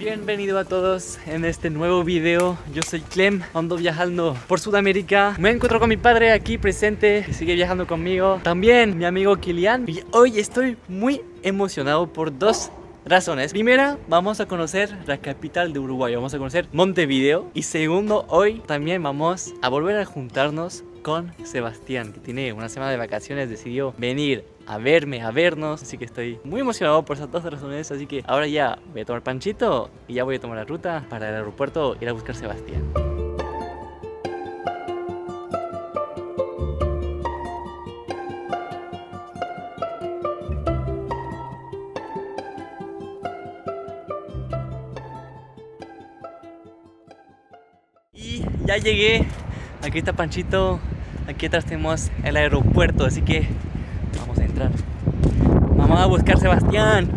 Bienvenido a todos en este nuevo video. Yo soy Clem, ando viajando por Sudamérica. Me encuentro con mi padre aquí presente, que sigue viajando conmigo. También mi amigo Kilian. Y hoy estoy muy emocionado por dos razones. Primera, vamos a conocer la capital de Uruguay, vamos a conocer Montevideo. Y segundo, hoy también vamos a volver a juntarnos con Sebastián, que tiene una semana de vacaciones, decidió venir a verme, a vernos. Así que estoy muy emocionado por esas dos razones. Así que ahora ya voy a tomar panchito y ya voy a tomar la ruta para el aeropuerto, ir a buscar a Sebastián. Y ya llegué. Aquí está Panchito. Aquí atrás tenemos el aeropuerto, así que vamos a entrar. Vamos a buscar a Sebastián.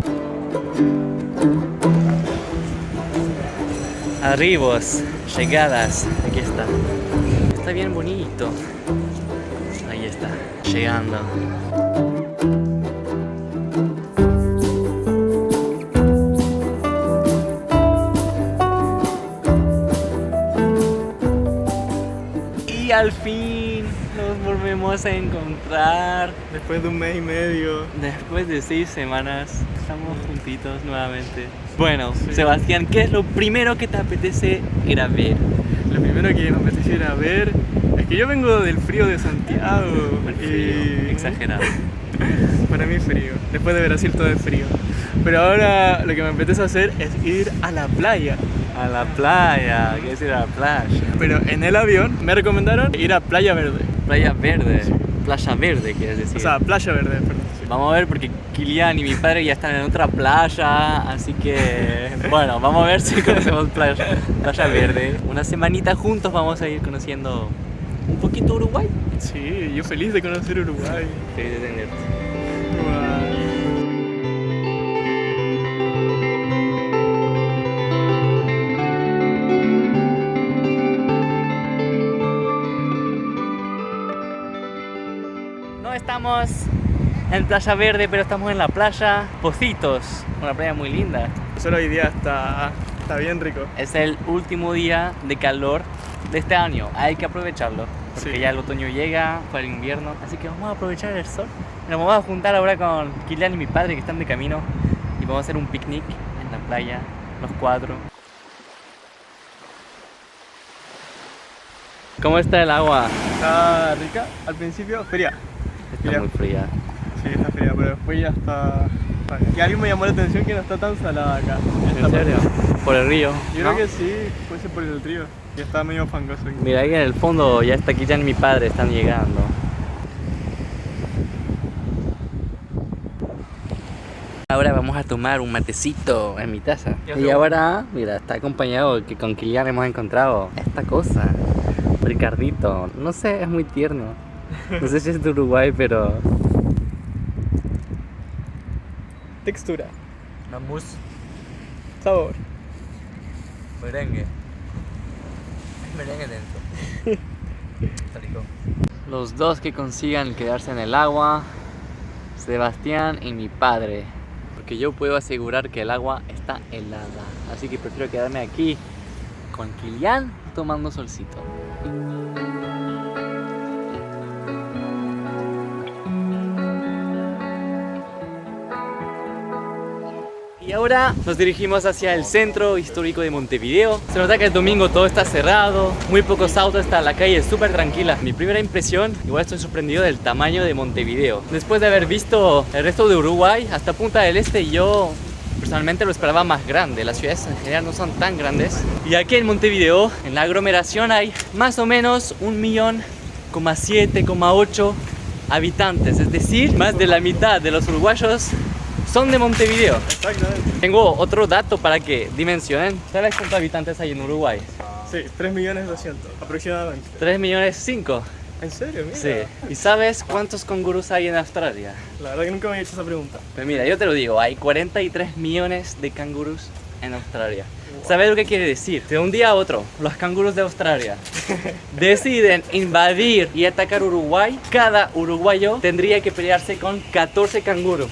Arribos, llegadas. Aquí está. Está bien bonito. Ahí está, llegando. Y al fin nos volvemos a encontrar. Después de un mes y medio. Después de 6 semanas, estamos juntitos nuevamente. Bueno, sí. Sebastián, ¿qué es lo primero que te apetece ir a ver? Lo primero que me apetece ir a ver es que yo vengo del frío de Santiago. El frío, exagerado. Para mí es frío. Después de Brasil todo es frío. Pero ahora lo que me apetece hacer es ir a la playa. A la playa, ¿quieres ir a la playa? Pero en el avión me recomendaron ir a Playa Verde. Playa Verde, Sí. Playa Verde, quieres decir. O sea, Playa Verde, perdón. Sí. Vamos a ver porque Kilian y mi padre ya están en otra playa, así que bueno, vamos a ver si conocemos Playa Verde. Una semanita juntos vamos a ir conociendo un poquito Uruguay. Sí, yo feliz de conocer Uruguay. Feliz de tenerte. Wow. No estamos en Playa Verde, pero estamos en la playa Pocitos, una playa muy linda. Solo hoy día está bien rico. Es el último día de calor de este año, hay que aprovecharlo, porque Sí. ya el otoño llega, para el invierno, así que vamos a aprovechar el sol. Nos vamos a juntar ahora con Kilian y mi padre que están de camino y vamos a hacer un picnic en la playa, los cuatro. ¿Cómo está el agua? Está rica al principio, fría. Está Fría. muy fría. Sí, está fría, pero después ya está. Y algo me llamó la atención que no está tan salada acá. ¿En serio? Por el río. Yo ¿no? creo que sí, puede ser por el río. Ya está medio fangoso aquí. Mira, ahí en el fondo ya está Kilian y mi padre, están llegando. Ahora vamos a tomar un matecito en mi taza. Y ahora, mira, está acompañado que con Kilian hemos encontrado esta cosa. Ricardito, no sé, es muy tierno. No sé si es de Uruguay, pero... Textura, Una mousse sabor. merengue. Merengue dentro. Está rico. Los dos que consigan quedarse en el agua, Sebastián y mi padre. Porque yo puedo asegurar que el agua está helada. Así que prefiero quedarme aquí con Kilian tomando solcito. Y ahora nos dirigimos hacia el centro histórico de Montevideo. Se nota que el domingo todo está cerrado, muy pocos autos, está la calle súper tranquila. Mi primera impresión, igual estoy sorprendido del tamaño de Montevideo. Después de haber visto el resto de Uruguay, hasta Punta del Este, yo personalmente lo esperaba más grande. Las ciudades en general no son tan grandes. Y aquí en Montevideo, en la aglomeración, hay más o menos 1,7,8 habitantes. Es decir, más de la mitad de los uruguayos son de Montevideo. Exactamente. Tengo otro dato para que dimensionen. ¿Sabes cuántos habitantes hay en Uruguay? Sí, 3.200.000 aproximadamente. 3.500.000. ¿En serio? Mira. Sí. ¿Y sabes cuántos cangurus hay en Australia? La verdad que nunca me he hecho esa pregunta. Pues mira, yo te lo digo, hay 43 millones de cangurus en Australia. ¿Sabes lo que quiere decir? De un día a otro, los canguros de Australia deciden invadir y atacar Uruguay. Cada uruguayo tendría que pelearse con 14 canguros.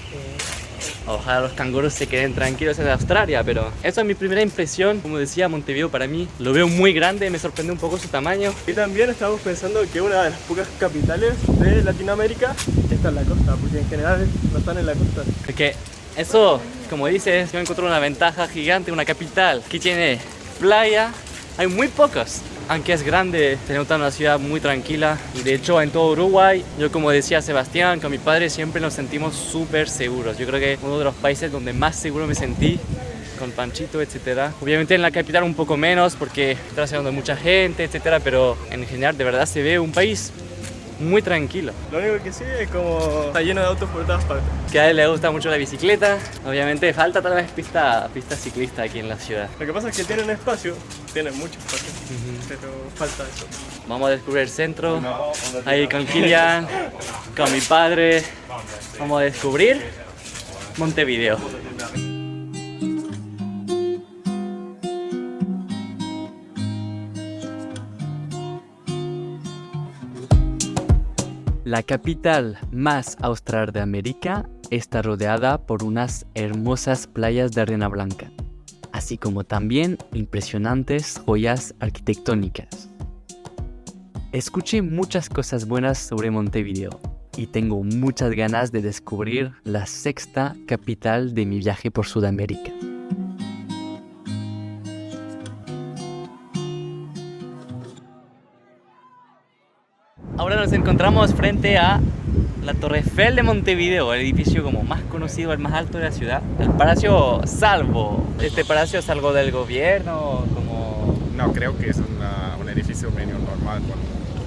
Ojalá los canguros se queden tranquilos en Australia, pero esa es mi primera impresión. Como decía, Montevideo para mí lo veo muy grande, me sorprende un poco su tamaño. Y también estamos pensando que una de las pocas capitales de Latinoamérica está en la costa, porque en general no están en la costa. Porque eso, como dices, yo encuentro una ventaja gigante, una capital que tiene playa. Hay muy pocos, aunque es grande, se nota una ciudad muy tranquila. Y de hecho en todo Uruguay, yo como decía Sebastián, con mi padre siempre nos sentimos súper seguros. Yo creo que uno de los países donde más seguro me sentí, con Panchito, etcétera. Obviamente en la capital un poco menos porque está haciendo mucha gente, etcétera, pero en general de verdad se ve un país muy tranquilo. Lo único que sí es como está lleno de autos por todas partes. Que a él le gusta mucho la bicicleta. Obviamente falta tal vez pista ciclista aquí en la ciudad. Lo que pasa es que tienen espacio, tienen mucho espacio, pero falta eso. Vamos a descubrir el centro, ahí con Kilian, con mi padre. Vamos a descubrir Montevideo. La capital más austral de América está rodeada por unas hermosas playas de arena blanca, así como también impresionantes joyas arquitectónicas. Escuché muchas cosas buenas sobre Montevideo y tengo muchas ganas de descubrir la sexta capital de mi viaje por Sudamérica. Ahora nos encontramos frente a la Torre Eiffel de Montevideo, el edificio como más conocido, el más alto de la ciudad. El Palacio Salvo. ¿Este palacio es algo del gobierno? Como... No, creo que es un edificio medio normal con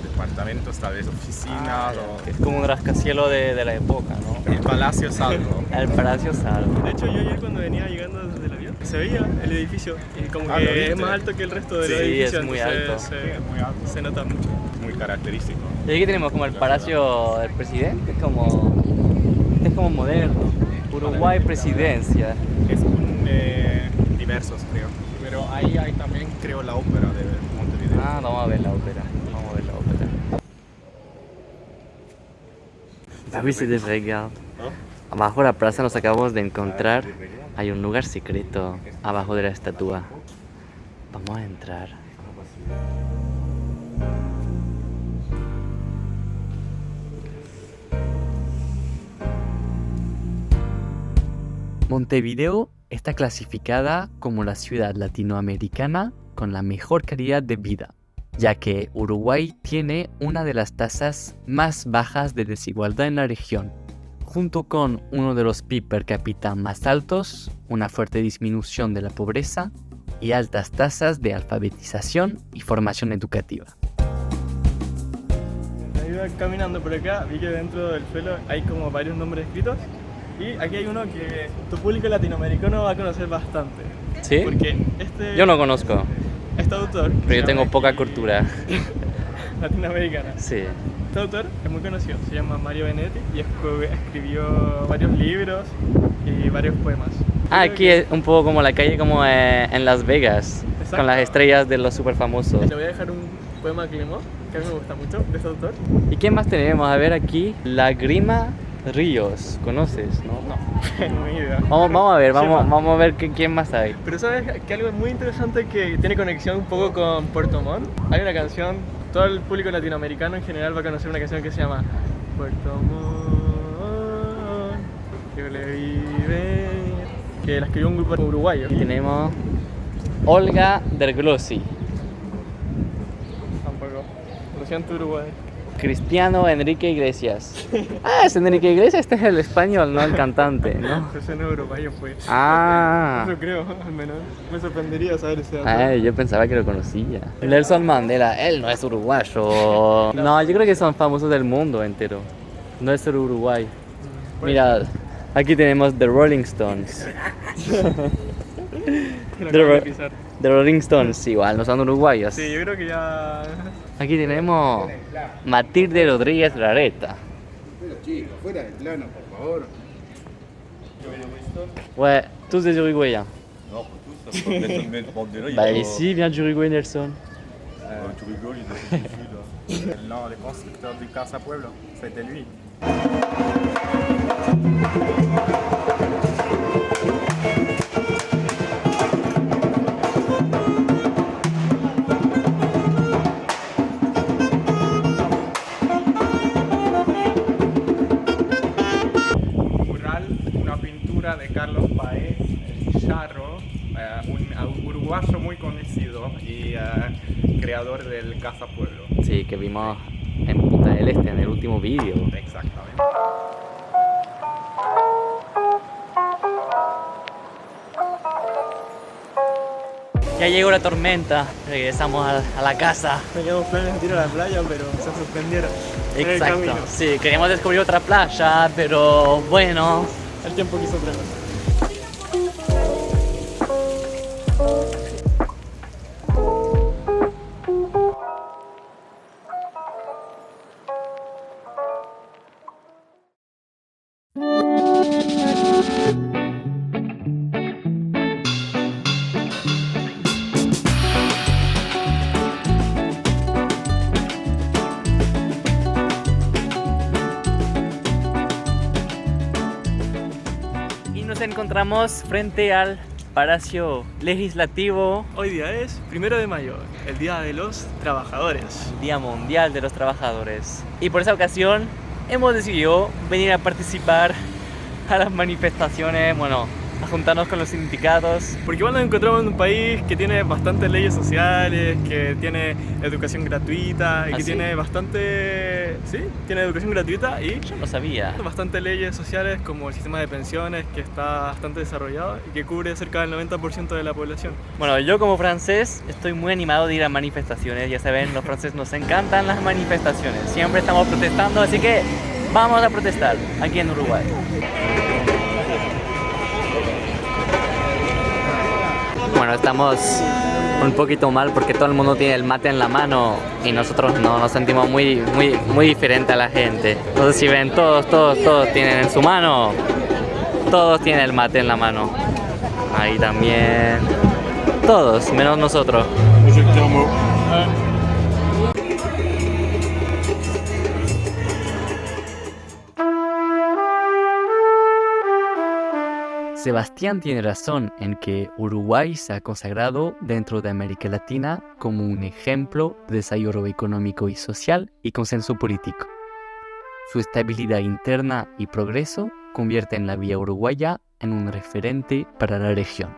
departamentos, tal vez oficinas o... Es como un rascacielos de la época, ¿no? El Palacio Salvo. El Palacio Salvo. De hecho, yo ayer cuando venía llegando desde el avión, se veía el edificio y como ¿lo que viste? es más alto que el resto de los Sí, edificios. es muy entonces alto. Sí, es muy alto, se nota mucho. muy característico. Y aquí tenemos como el Palacio del Presidente, es como moderno. Uruguay Presidencia. Es diversos, creo. Pero ahí hay también, creo, la ópera de Montevideo. Ah, vamos a ver la ópera. Vamos a ver la ópera. Ah oui, c'est des vrais gars. Abajo de la plaza nos acabamos de encontrar. Hay un lugar secreto abajo de la estatua. Vamos a entrar. Montevideo está clasificada como la ciudad latinoamericana con la mejor calidad de vida, ya que Uruguay tiene una de las tasas más bajas de desigualdad en la región, junto con uno de los PIB per cápita más altos, una fuerte disminución de la pobreza y altas tasas de alfabetización y formación educativa. Iba caminando por acá, vi que dentro del suelo hay como varios nombres escritos. Y aquí hay uno que tu público latinoamericano va a conocer bastante. ¿Sí? Porque Yo no conozco, este autor... que pero se yo tengo llama poca aquí cultura. latinoamericana. Sí. Este autor es muy conocido, se llama Mario Benedetti y escribió varios libros y varios poemas. Ah, Creo aquí que- es un poco como la calle como en Las Vegas, Exacto. con las estrellas de los super famosos. Le voy a dejar un poema que leímos, que a mí me gusta mucho, de este autor. ¿Y quién más tenemos? A ver aquí, Lágrima Ríos, ¿conoces? No. No hay idea. Vamos a ver, Sepa. vamos a ver quién más hay. Pero sabes que algo muy interesante que tiene conexión un poco con Puerto Montt. Hay una canción, todo el público latinoamericano en general va a conocer una canción que se llama Puerto Montt, que le vive, que la escribió un grupo uruguayo. Aquí tenemos Olga Derglossi, Tampoco. Lo siento, Uruguay. Cristiano Enrique Iglesias. Ah, es Enrique Iglesias, este es el español, no el cantante, ¿no? Ese no es uruguayo, fue. Ah, Eso creo, al menos. Me sorprendería saber ese dato. ay, yo pensaba que lo conocía. Nelson Mandela, él no es uruguayo. No, yo creo que son famosos del mundo entero. No es solo Uruguay. Mira, aquí tenemos The Rolling Stones. Lo The, acabo de Ro- pisar. The Rolling Stones, igual, no son uruguayos. Sí, yo creo que ya... Aquí tenemos Matilde Rodríguez Larreta. Pero chicos, fuera del plano, por favor. Ouais, tous des Uruguayens. Non, pas tous, ça peut être le Bandera, Bah ici vient d'Uruguay Nelson. Tu rigoles, il est du sud. No, le constructeur du Casa Pueblo, c'était lui. obra de Carlos Paez Charro, un uruguayo muy conocido y creador del Casa Pueblo. Sí, que vimos en Punta del Este en el último vídeo. Exactamente. Ya llegó la tormenta, regresamos a la casa. Teníamos planes de ir a la playa, pero se suspendieron en el Exacto. camino. Sí, queríamos descubrir otra playa, pero bueno. El tiempo quiso otra cosa. Y nos encontramos frente al Palacio Legislativo, Hoy día es 1 de mayo, el Día de los Trabajadores. Día Mundial de los Trabajadores. Y por esa ocasión hemos decidido venir a participar a las manifestaciones, bueno, a juntarnos con los sindicatos. Porque igual nos encontramos en un país que tiene bastantes leyes sociales, que tiene educación gratuita y ¿Ah, que sí? tiene bastante... Sí, tiene educación gratuita y Yo no sabía. bastantes leyes sociales como el sistema de pensiones que está bastante desarrollado y que cubre cerca del 90% de la población. Bueno, yo como francés estoy muy animado de ir a manifestaciones. Ya saben, los franceses nos encantan las manifestaciones. Siempre estamos protestando, así que vamos a protestar aquí en Uruguay. Bueno, estamos un poquito mal porque todo el mundo tiene el mate en la mano y nosotros no nos sentimos muy diferente a la gente. Entonces si ven, todos tienen en su mano, todos tienen el mate en la mano. Ahí también, todos, menos nosotros. Sebastián tiene razón en que Uruguay se ha consagrado dentro de América Latina como un ejemplo de desarrollo económico y social y consenso político. Su estabilidad interna y progreso convierten la vía uruguaya en un referente para la región.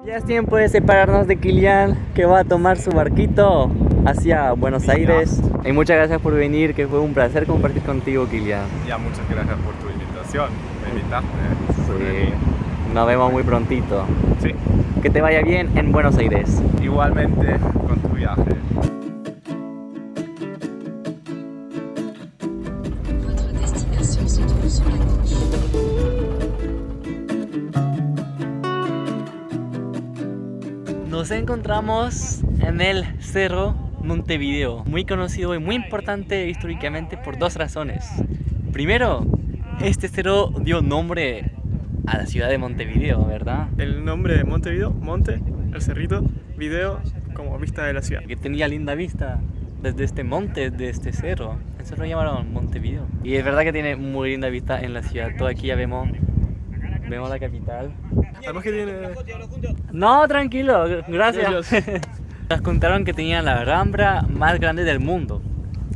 Ya es tiempo de separarnos de Kilian, que va a tomar su barquito hacia Buenos Aires. Y muchas gracias por venir, que fue un placer compartir contigo, Kilian. Ya, muchas gracias por tu invitación. Me invitaste por venir. Nos vemos muy prontito. Sí, Que te vaya bien en Buenos Aires. igualmente con tu viaje. Votre destination se trouve sur la gauche. Nos encontramos en el Cerro Montevideo, muy conocido y muy importante históricamente por dos razones. Primero, este cerro dio nombre a la ciudad de Montevideo, ¿verdad? El nombre de Montevideo, monte, el cerrito, video, como vista de la ciudad. Que tenía linda vista desde este monte, de este cerro. Eso lo llamaron Montevideo. Y es verdad que tiene muy linda vista en la ciudad. Todo aquí ya vemos la capital. Además que tiene... No, tranquilo, gracias. Gracias. Nos contaron que tenían la rambla más grande del mundo.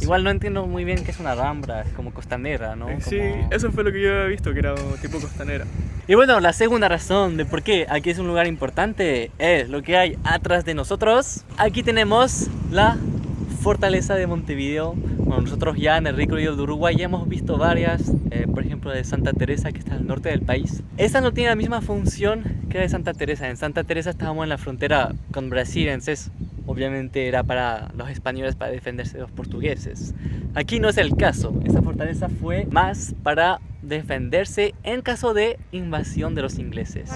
Igual no entiendo muy bien qué es una rambla, es como costanera, ¿no? Sí, Como- eso fue lo que yo había visto, que era un tipo costanera. Y bueno, la segunda razón de por qué aquí es un lugar importante es lo que hay atrás de nosotros. Aquí tenemos la fortaleza de Montevideo. Bueno, nosotros ya en el recorrido de Uruguay ya hemos visto varias, por ejemplo de Santa Teresa, que está al norte del país. Esta no tiene la misma función que la de Santa Teresa. En Santa Teresa estábamos en la frontera con Brasil, entonces obviamente era para los españoles, para defenderse de los portugueses. Aquí no es el caso. Esta fortaleza fue más para defenderse en caso de invasión de los ingleses.